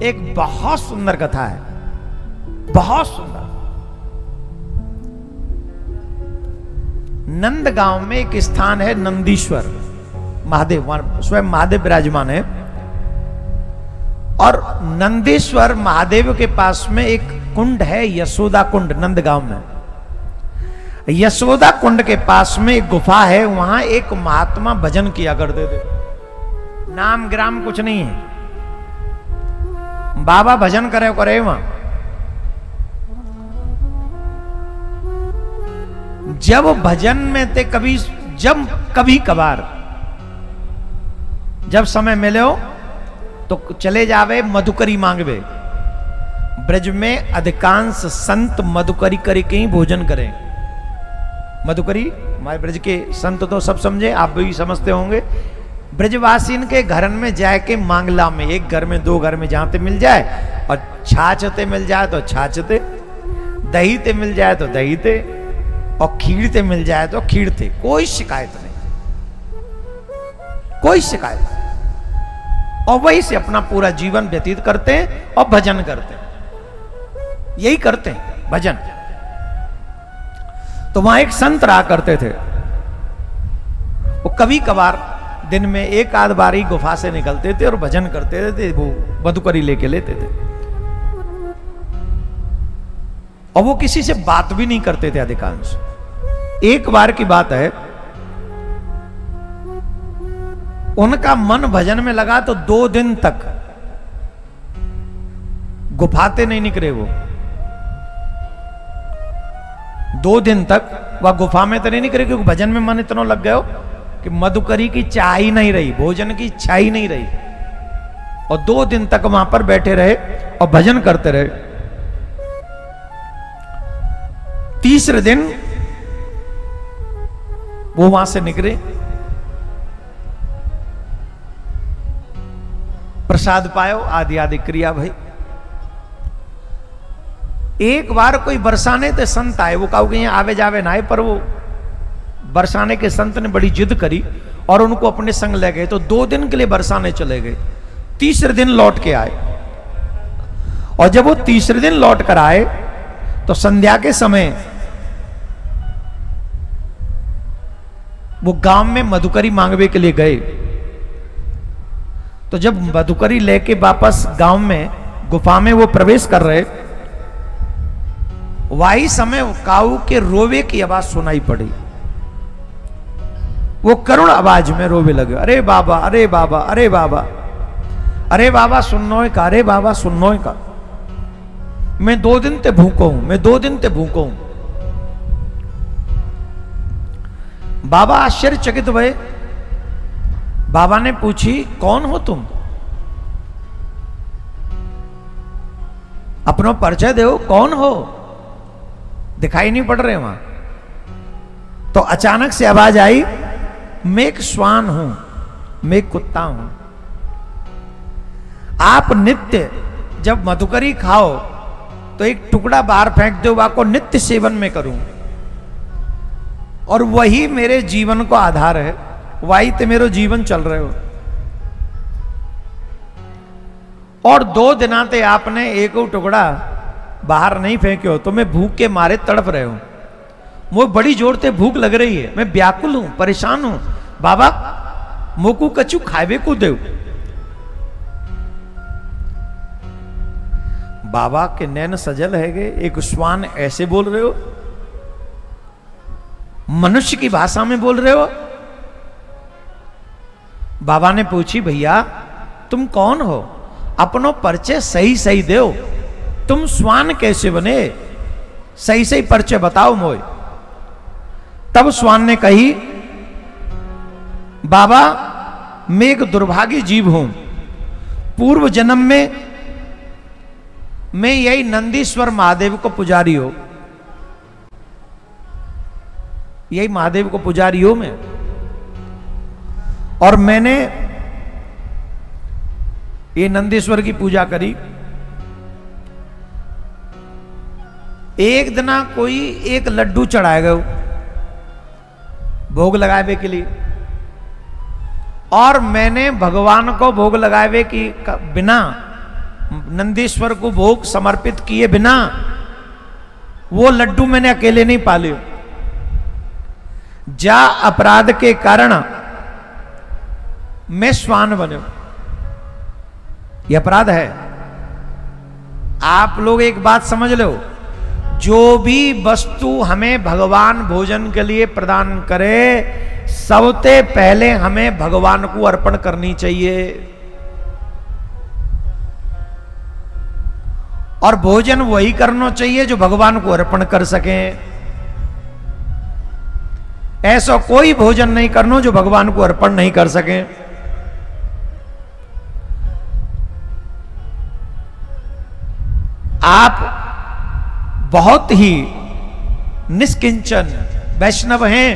एक बहुत सुंदर कथा है, बहुत सुंदर। नंदगांव में एक स्थान है नंदीश्वर महादेव, स्वयं महादेव विराजमान है। और नंदीश्वर महादेव के पास में एक कुंड है, यशोदा कुंड, नंदगांव में। यशोदा कुंड के पास में एक गुफा है, वहां एक महात्मा भजन किया करते थे। नाम ग्राम कुछ नहीं है, बाबा भजन करे करे वहां। जब भजन में थे, कभी कभार जब समय मिले हो तो चले जावे मधुकरी मांगवे। ब्रज में अधिकांश संत मधुकरी करके ही भोजन करें। मधुकरी हमारे ब्रज के संत तो सब समझे, आप भी समझते होंगे। ब्रजवासीन के घर में जाके मांगला में, एक घर में दो घर में जहां ते मिल जाए, और छाछते मिल जाए तो छाछते, दही ते मिल जाए तो दही ते, और खीर ते मिल जाए तो खीर ते। कोई शिकायत नहीं, कोई शिकायत नहीं। और वही से अपना पूरा जीवन व्यतीत करते हैं और भजन करते हैं, यही करते हैं भजन। तो वहां एक संत रहा करते थे, वो कभी कभार दिन में एक आध बार ही गुफा से निकलते थे और भजन करते थे। वो मधुकरी लेके लेते थे और वो किसी से बात भी नहीं करते थे अधिकांश। एक बार की बात है, उनका मन भजन में लगा तो 2 दिन तक गुफाते नहीं निकले वो। 2 दिन तक वह गुफा में तो नहीं निकले, क्योंकि भजन में मन इतना लग गया कि मधुकरी की चाह ही नहीं रही, भोजन की इच्छा ही नहीं रही। और 2 दिन तक वहां पर बैठे रहे और भजन करते रहे। तीसरे दिन वो वहां से निकले, प्रसाद पायो, आदि आदि क्रिया भाई। एक बार कोई बरसाने ते संत आए, वो कहा कि यहाँ आवे जावे ना आए, पर वो बरसाने के संत ने बड़ी जिद करी और उनको अपने संग ले गए। तो 2 दिन के लिए बरसाने चले गए, तीसरे दिन लौट के आए। और जब वो तीसरे दिन लौट कर आए तो संध्या के समय वो गांव में मधुकरी मांगवे के लिए गए। तो जब मधुकरी लेके वापस गांव में गुफा में वो प्रवेश कर रहे, वही समय काऊ के रोवे की आवाज सुनाई पड़ी। वो करुण आवाज में रोवे लगे, अरे बाबा, अरे बाबा, अरे बाबा, अरे बाबा सुननो का, अरे बाबा सुननो का, मैं 2 दिन ते भूखो हूं, मैं 2 दिन ते भूखो हूं। बाबा आश्चर्यचकित हुए। बाबा ने पूछी, कौन हो तुम? अपनो परिचय दो, कौन हो? दिखाई नहीं पड़ रहे वहां। तो अचानक से आवाज आई, मैं एक श्वान हूं, मैं एक कुत्ता हूं। आप नित्य जब मधुकरी खाओ तो एक टुकड़ा बाहर फेंक दो, आपको नित्य सेवन में करूं, और वही मेरे जीवन को आधार है, वही तो मेरा जीवन चल रहे हो। और 2 दिना ते आपने एक टुकड़ा बाहर नहीं फेंक्यो, तो मैं भूख के मारे तड़प रहे हूं। मुझे बड़ी जोर से भूख लग रही है, मैं व्याकुल हूं, परेशान हूं। बाबा मोकू कछु खावे को दो। बाबा के नैन सजल है गए, एक श्वान ऐसे बोल रहे हो, मनुष्य की भाषा में बोल रहे हो। बाबा ने पूछी, भैया तुम कौन हो? अपनो परिचय सही सही दो, तुम श्वान कैसे बने? सही सही परिचय बताओ मोय। तब श्वान ने कही, बाबा मैं एक दुर्भागी जीव हूं। पूर्व जन्म में मैं यही नंदीश्वर महादेव को पुजारी हो, यही महादेव को पुजारी हो मैं। और मैंने ये नंदीश्वर की पूजा करी। एक दिना कोई एक लड्डू चढ़ाए गए भोग लगावे के लिए, और मैंने भगवान को भोग लगावे की बिना नंदीश्वर को भोग समर्पित किए बिना वो लड्डू मैंने अकेले नहीं पाले। जा अपराध के कारण मैं श्वान बनो, ये अपराध है। आप लोग एक बात समझ लो, जो भी वस्तु हमें भगवान भोजन के लिए प्रदान करे, सबसे पहले हमें भगवान को अर्पण करनी चाहिए। और भोजन वही करना चाहिए जो भगवान को अर्पण कर सके। ऐसा कोई भोजन नहीं करना जो भगवान को अर्पण नहीं कर सके। आप बहुत ही निष्किंचन वैष्णव हैं,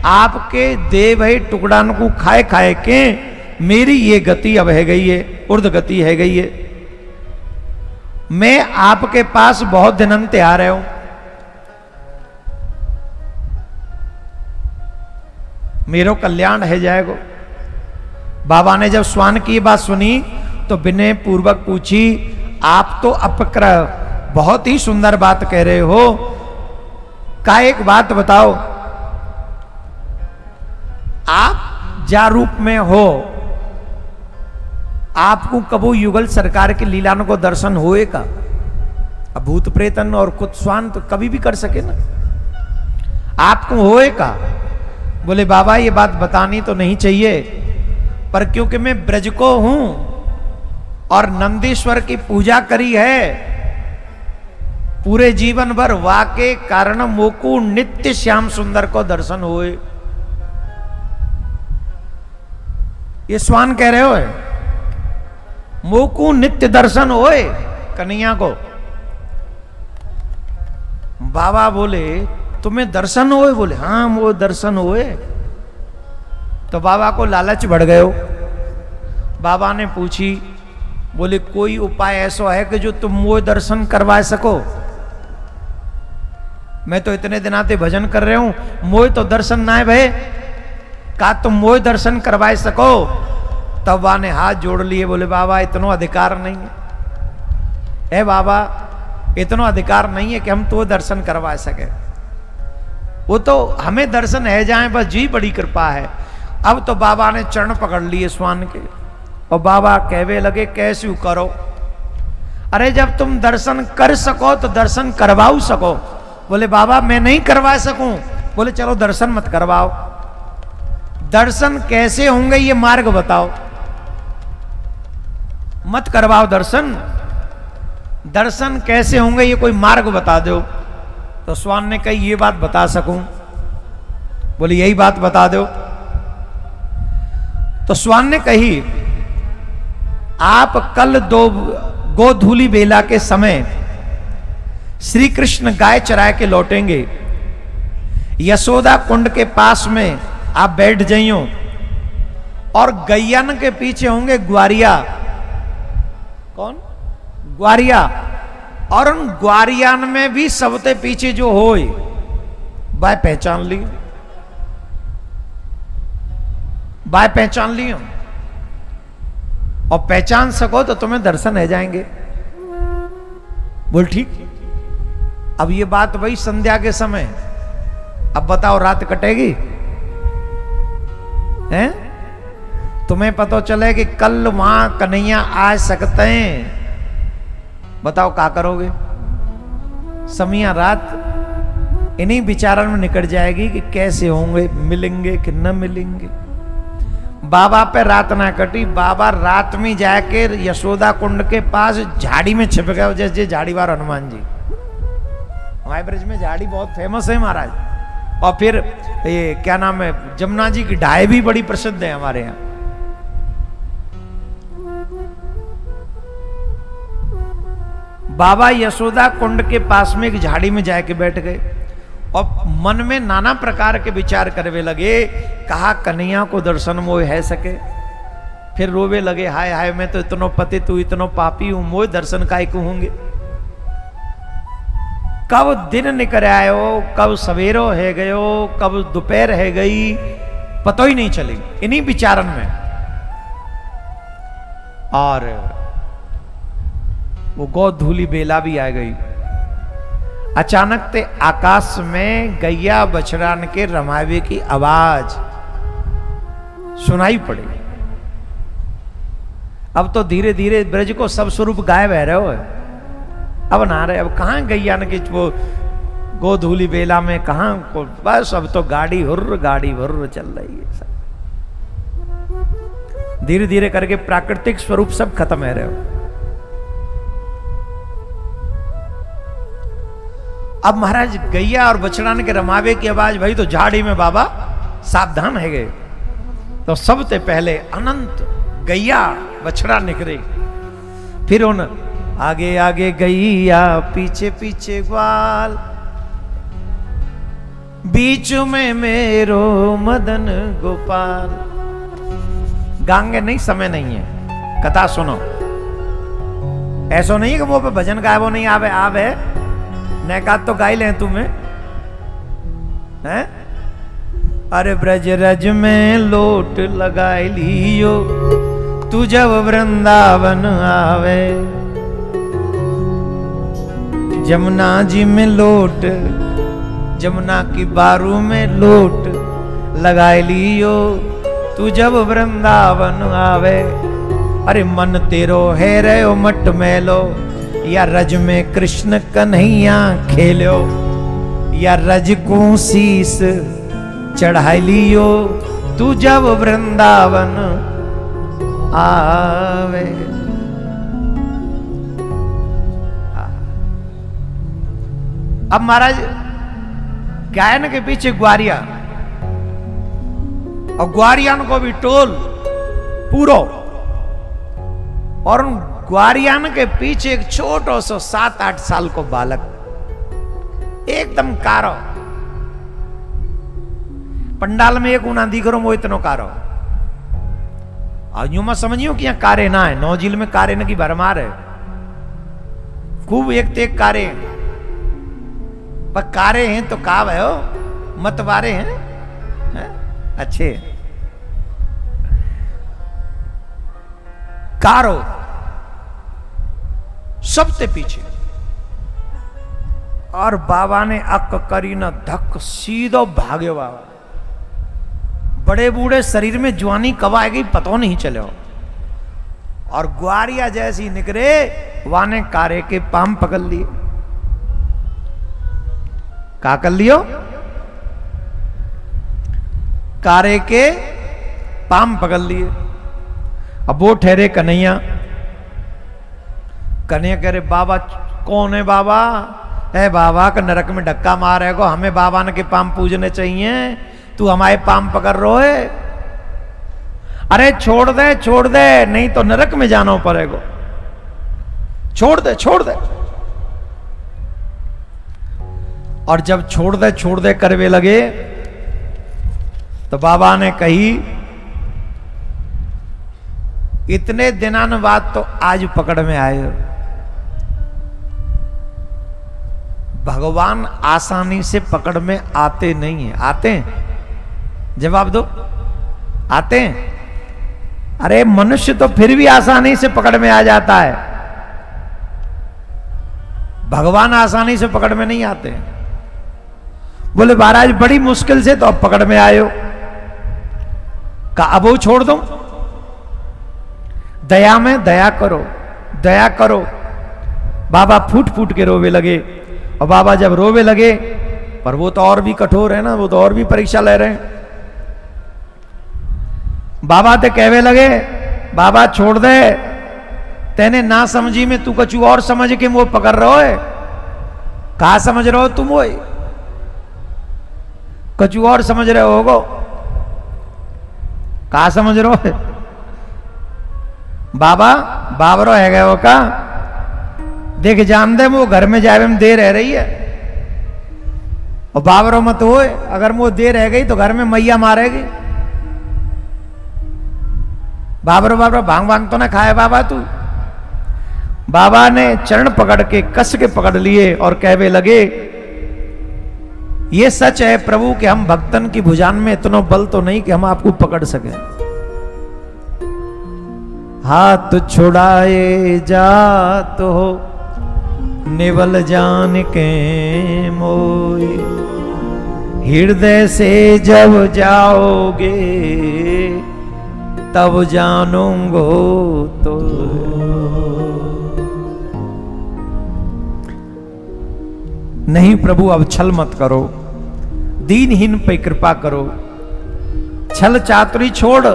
आपके देव है टुकड़ान को खाए खाए के मेरी ये गति अब है गई है, उर्ध गति है गई है। मैं आपके पास बहुत दिनंते आ रहे हूं, मेरो कल्याण है जाएगो। बाबा ने जब स्वान की बात सुनी तो विनय पूर्वक पूछी, आप तो अपक्रह बहुत ही सुंदर बात कह रहे हो, का एक बात बताओ, आप जा रूप में हो, आपको कबू युगल सरकार के लीलान को दर्शन होए का? अब भूत प्रेतन और कुत्स्वान तो कभी भी कर सके ना, आपको होए का? बोले बाबा ये बात बतानी तो नहीं चाहिए, पर क्योंकि मैं ब्रज को हूं और नंदीश्वर की पूजा करी है पूरे जीवन भर, वाके कारण मोकू नित्य श्याम सुंदर को दर्शन हुए। ये स्वान कह रहे हो, मोकू नित्य दर्शन होए कन्हैया को। बाबा बोले तुम्हें दर्शन होए? बोले हाँ वो दर्शन होए। तो बाबा को लालच बढ़ गयो। बाबा ने पूछी, बोले कोई उपाय ऐसा है कि जो तुम वो दर्शन करवा सको? मैं तो इतने दिन आते भजन कर रहे हूं, मोह तो दर्शन ना है भाई, का तुम मोह दर्शन करवाए सको? तब वह ने हाथ जोड़ लिए, बोले बाबा इतना अधिकार नहीं है, बाबा इतना अधिकार नहीं है कि हम तो दर्शन करवा सके। वो तो हमें दर्शन है जाए बस, जी बड़ी कृपा है। अब तो बाबा ने चरण पकड़ लिए स्वान के और बाबा कहवे लगे कैसे करो? अरे जब तुम दर्शन कर सको तो दर्शन करवाओ सको। बोले बाबा मैं नहीं करवा सकूं। बोले चलो दर्शन मत करवाओ। दर्शन कैसे होंगे ये मार्ग बताओ, मत करवाओ दर्शन। दर्शन कैसे होंगे ये कोई मार्ग बता दो। तो स्वान ने कही ये बात बता सकूं। बोले यही बात बता दो। तो स्वान ने कही आप कल गोधूली बेला के समय श्री कृष्ण गाय चराए के लौटेंगे, यशोदा कुंड के पास में आप बैठ जाइयो और गैयन के पीछे होंगे ग्वारिया। कौन? ग्वारिया। और उन ग्वारियान में भी सबसे पीछे जो होए बाय पहचान ली, बाय पहचान लियो और पहचान सको तो तुम्हें दर्शन है जाएंगे। बोल ठीक। अब ये बात वही संध्या के समय, अब बताओ रात कटेगी हैं? तुम्हें पता चले कि कल वहां कन्हैया आ सकते हैं, बताओ क्या करोगे? समिया रात इन्हीं विचारों में निकल जाएगी कि कैसे होंगे, मिलेंगे कि न मिलेंगे। बाबा पे रात ना कटी। बाबा रात में जाके यशोदा कुंड के पास झाड़ी में छिप गए, जैसे झाड़ीवार हनुमान जी। हमारे ब्रज में झाड़ी बहुत फेमस है महाराज। और फिर ये क्या नाम है, जमुना जी की ढाई भी बड़ी प्रसिद्ध है हमारे यहाँ। बाबा यशोदा कुंड के पास में एक झाड़ी में जाके बैठ गए और मन में नाना प्रकार के विचार करवे लगे। कहा कन्हैया को दर्शन मोह है सके। फिर रोवे लगे, हाय हाय मैं तो इतनो पति तू इतनो पापी हूं, मोह दर्शन काय को होंगे। कब दिन निकल आयो, कब सवेरो है गयो, कब दोपहर है गई, पता ही नहीं चली इन्हीं विचारन में। और वो गोधूली बेला भी आ गई। अचानक ते आकाश में गैया बछड़ान के रमावे की आवाज सुनाई पड़ी। अब तो धीरे धीरे ब्रज को सब स्वरूप गायब है रहे हो, अब ना रहे। अब कहाँ गैया न कि वो गोधूली बेला में कहाँ को, बस अब तो गाड़ी हुर्र चल रही है सब। धीरे धीरे करके प्राकृतिक स्वरूप सब खत्म है रहे हो। अब महाराज गैया और बछड़ान के रमावे की आवाज, भाई तो झाड़ी में बाबा सावधान है गए। तो सबसे पहले अनंत गैया बछड़ा निकले, फिर उन आगे आगे गैया पीछे पीछे ग्वाल, बीच में मेरो मदन गोपाल। गाएंगे नहीं, समय नहीं है, कथा सुनो। ऐसा नहीं है कि वो पे भजन गाए वो नहीं आवे, आवे नैका तो गाई ले तुम्हें हैं। अरे ब्रज रज में लोट लगाई लियो, तू जब वृंदावन आवे। जमुना जी में लोट, जमुना की बारू में लोट लगाई लियो, तू जब वृंदावन आवे। अरे मन तेरो है रे मट मेलो, या रज में कृष्ण कन्हैया खेलो, या रज को शीस चढ़ाई लियो, तू जब वृंदावन आवे। अब महाराज गायन के पीछे ग्वारिया, और ग्वारियान को भी टोल पूरो, और उन ग्वारियान के पीछे एक छोटो सो 7-8 साल को बालक, एकदम कारो। पंडाल में एक उना दिख रहा वो इतनो कारो। और यूं मत समझियो कि यहाँ कारे ना है, नौझील में कारे न की भरमार है, खूब एक तेक कारे हैं। पर कारे हैं तो काव है हो, मतवारे हैं, अच्छे कारो सबसे पीछे। और बाबा ने अक करी न धक, सीधो भागे बाबा। बड़े बूढ़े शरीर में जवानी कब आएगी पता नहीं चले। और ग्वारिया जैसी निकले, वाने कारे के पाम पकड़ लिए। का कर लियो? कारे के पाम पकड़ लिए। अब वो ठहरे कन्हैया। कन्हैया कह रहे बाबा कौन है बाबा? है बाबा का नरक में धक्का मारे को, हमें बाबा ने के पाम पूजने चाहिए, तू हमारे पाम पकड़ रो है। अरे छोड़ दे नहीं तो नरक में जाना पड़ेगा। छोड़ दे। और जब छोड़ दे करवे लगे तो बाबा ने कही इतने दिनान बाद तो आज पकड़ में आए। भगवान आसानी से पकड़ में आते नहीं है। आते हैं? जवाब दो। आते हैं? अरे मनुष्य तो फिर भी आसानी से पकड़ में आ जाता है, भगवान आसानी से पकड़ में नहीं आते। बोले महाराज बड़ी मुश्किल से तो अब पकड़ में आए हो। का अब वो छोड़ दो? दया में दया करो। बाबा फूट फूट के रोवे लगे। और बाबा जब रोवे लगे, पर वो तो और भी कठोर है ना, वो तो और भी परीक्षा ले रहे हैं। बाबा ते कहवे लगे बाबा छोड़ दे, तेने ना समझी में तू कछु और समझ के वो पकड़ रहो है। कहा समझ रहे हो तुम? वो कछु और समझ रहे होगो। कहा समझ रहे हो? बाबा बाबरो है गए वो का देख जान दे, वो घर में जाए में देर रह रही है। और बाबरो मत हो, अगर वो देर रह गई तो घर में मैया मारेगी। बाबरो भांग तो ना खाए बाबा तू। बाबा ने चरण पकड़ के कस के पकड़ लिए और कहवे लगे ये सच है प्रभु कि हम भक्तन की भुजान में इतना बल तो नहीं कि हम आपको पकड़ सके। हाथ छुड़ाए जात हो निवल जान के मोए। हृदय से जब जाओगे तब जानूंगो तो। नहीं प्रभु अब छल मत करो, दीनहीन पे कृपा करो, छल चातुरी छोड़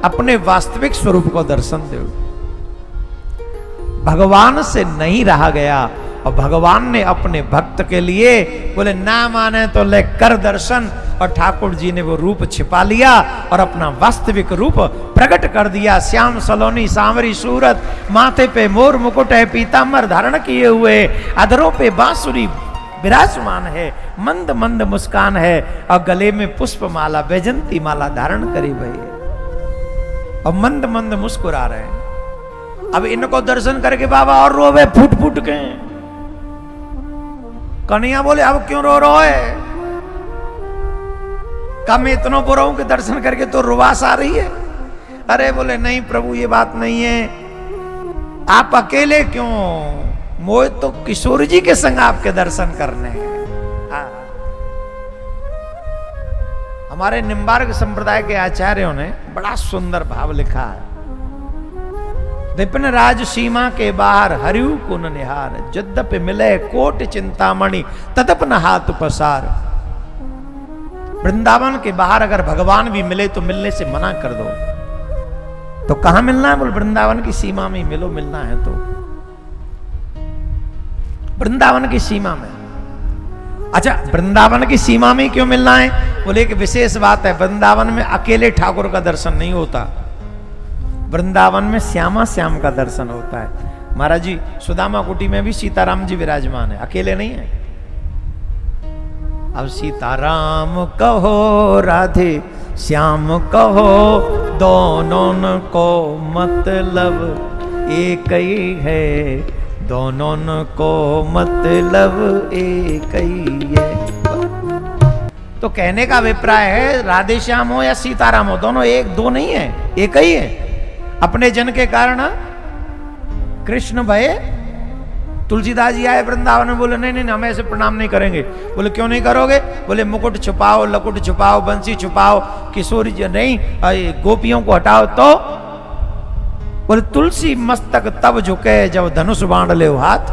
अपने वास्तविक स्वरूप को दर्शन दो। भगवान से नहीं रहा गया और भगवान ने अपने भक्त के लिए बोले ना माने तो ले कर दर्शन, और ठाकुर जी ने वो रूप छिपा लिया और अपना वास्तविक रूप प्रकट कर दिया। श्याम सलोनी सांवरी सूरत, माथे पे मोर मुकुट है, पीतांबर धारण किए हुए, अधरों पे बांसुरी विराजमान है, मंद मंद मुस्कान है और गले में पुष्प माला वैजंती माला धारण करी हुई है और मंद मंद मुस्कुरा रहे हैं। अब इनको दर्शन करके बाबा और रोवे फूट फूट के। कन्हैया बोले अब क्यों रो रहे है? कम इतना बुरा हूं कि दर्शन करके तो रुवास आ रही है। अरे बोले नहीं प्रभु ये बात नहीं है, आप अकेले क्यों, मोए तो किशोर जी के संग आपके दर्शन करने हैं। हमारे निम्बार्क संप्रदाय के आचार्यों ने बड़ा सुंदर भाव लिखा है। विपिन राज सीमा के बाहर हरिऊ कुन निहार, यद्यपि मिले कोट चिंतामणि तदप न हाथ पसार। वृंदावन के बाहर अगर भगवान भी मिले तो मिलने से मना कर दो। तो कहां मिलना है? बोल वृंदावन की सीमा में मिलो, मिलना है तो वृंदावन की सीमा में। अच्छा वृंदावन की सीमा में क्यों मिलना है? बोले एक विशेष बात है, वृंदावन में अकेले ठाकुर का दर्शन नहीं होता, वृंदावन में श्यामा श्याम का दर्शन होता है। महाराज जी सुदामा कुटी में भी सीताराम जी विराजमान है, अकेले नहीं है। अब सीताराम कहो राधे श्याम कहो, दोनों को मतलब एक ही है, दोनों को मतलब एक ही है। तो कहने का अभिप्राय है राधे श्याम हो या सीताराम हो, दोनों एक दो नहीं है, एक ही है। अपने जन के कारण कृष्ण भये, तुलसीदास जी आए वृंदावन में, बोले नहीं नहीं हम ऐसे प्रणाम नहीं करेंगे। बोले क्यों नहीं करोगे? बोले मुकुट छुपाओ, लकुट छुपाओ, बंसी छुपाओ, किशोरी जी नहीं, गोपियों को हटाओ। तो बोले तुलसी मस्तक तब झुके जब धनुष बाण ले हाथ।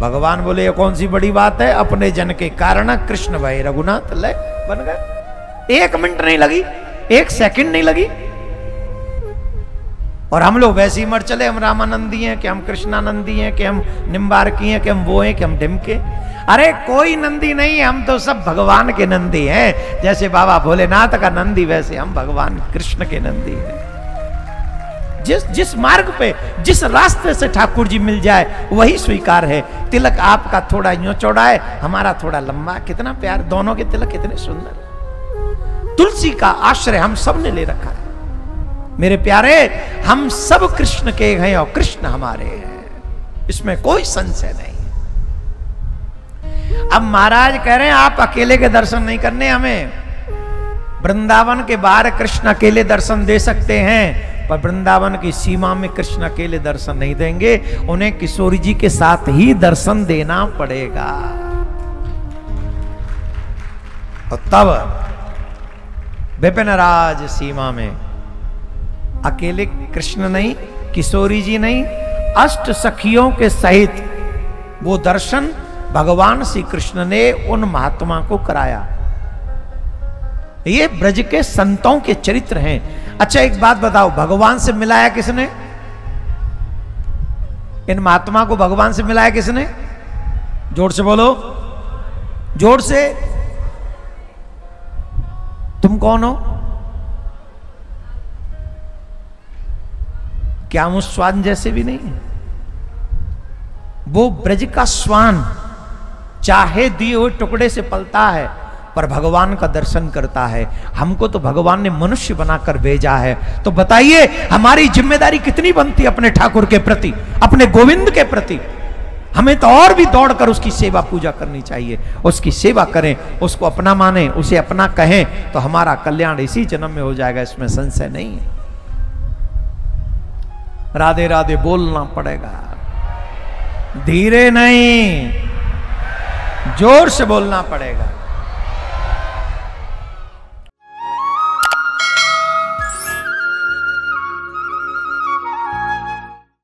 भगवान बोले ये कौन सी बड़ी बात है, अपने जन के कारण कृष्ण भाई रघुनाथ ले बन गए। 1 मिनट नहीं लगी, 1 सेकंड नहीं लगी। और हम लोग वैसे ही मर चले, हम रामानंदी हैं कि हम कृष्णानंदी हैं कि हम निम्बार्की हैं कि हम वो हैं कि हम ढिमके। अरे कोई नंदी नहीं है, हम तो सब भगवान के नंदी हैं। जैसे बाबा भोलेनाथ का नंदी वैसे हम भगवान कृष्ण के नंदी हैं। जिस मार्ग पे जिस रास्ते से ठाकुर जी मिल जाए वही स्वीकार है। तिलक आपका थोड़ा यूं चौड़ा है, हमारा थोड़ा लंबा, कितना प्यार, दोनों के तिलक कितने सुंदर। तुलसी का आश्रय हम सब ने ले रखा है। मेरे प्यारे हम सब कृष्ण के हैं और कृष्ण हमारे हैं, इसमें कोई संशय नहीं। अब महाराज कह रहे हैं आप अकेले के दर्शन नहीं करने हमें। वृंदावन के बाहर कृष्ण अकेले दर्शन दे सकते हैं, पर वृंदावन की सीमा में कृष्ण अकेले दर्शन नहीं देंगे, उन्हें किशोरी जी के साथ ही दर्शन देना पड़ेगा। और तब विपिन राज सीमा में अकेले कृष्ण नहीं, किशोरी जी नहीं, अष्ट सखियों के सहित वो दर्शन भगवान श्री कृष्ण ने उन महात्मा को कराया। ये ब्रज के संतों के चरित्र हैं। अच्छा एक बात बताओ, भगवान से मिलाया किसने? इन महात्मा को भगवान से मिलाया किसने? जोर से बोलो, जोर से। तुम कौन हो? क्या हम उस स्वान जैसे भी नहीं है? वो ब्रज का स्वान चाहे दिए हुए टुकड़े से पलता है पर भगवान का दर्शन करता है। हमको तो भगवान ने मनुष्य बनाकर भेजा है, तो बताइए हमारी जिम्मेदारी कितनी बनती है अपने ठाकुर के प्रति, अपने गोविंद के प्रति। हमें तो और भी दौड़कर उसकी सेवा पूजा करनी चाहिए। उसकी सेवा करें, उसको अपना माने, उसे अपना कहें, तो हमारा कल्याण इसी जन्म में हो जाएगा, इसमें संशय नहीं है। राधे राधे बोलना पड़ेगा, धीरे नहीं, जोर से बोलना पड़ेगा।